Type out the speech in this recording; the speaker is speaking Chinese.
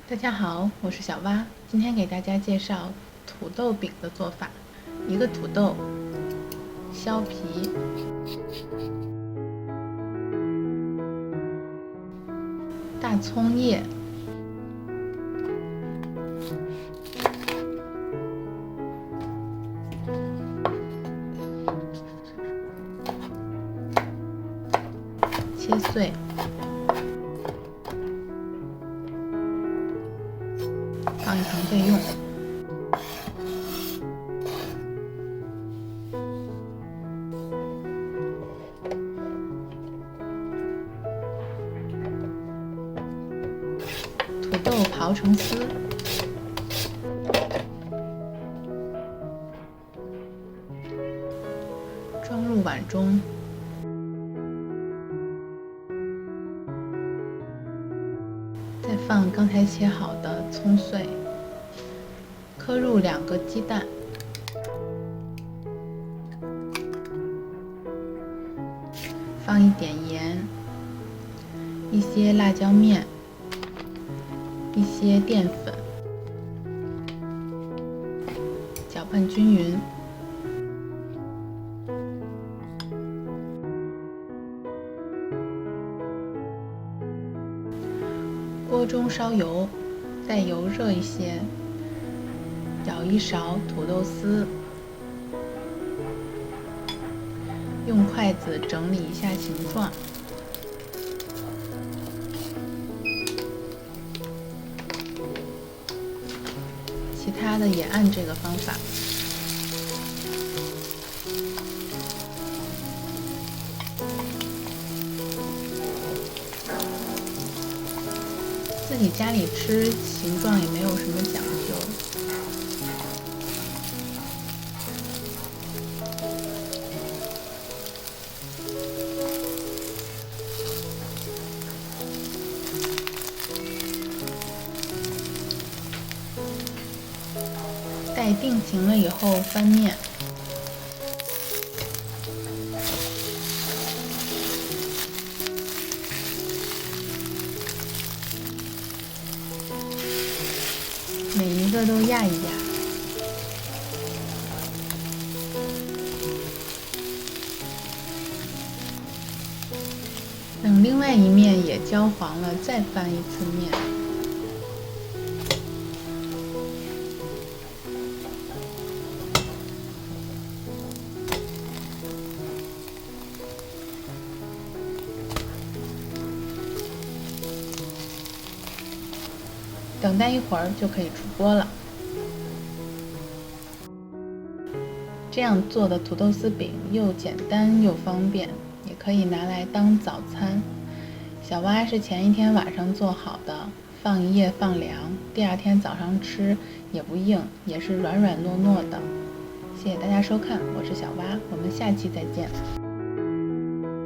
大家好，我是小蛙，今天给大家介绍土豆饼的做法。一个土豆，削皮，大葱叶，切碎，放一旁备用。土豆刨成丝，装入碗中。再放刚才切好的葱碎，磕入2个鸡蛋，放一点盐，一些辣椒面，一些淀粉，搅拌均匀。锅中烧油，待油热一些，舀1勺土豆丝，用筷子整理一下形状。其他的也按这个方法。自己家里吃，形状也没有什么讲究。待定型了以后翻面。每一个都压一压，等另外一面也焦黄了，再翻一次面。等待一会儿就可以出锅了。这样做的土豆丝饼又简单又方便，也可以拿来当早餐。小蛙是前一天晚上做好的，放1夜放凉，第2天早上吃也不硬，也是软软糯糯的。谢谢大家收看，我是小蛙，我们下期再见。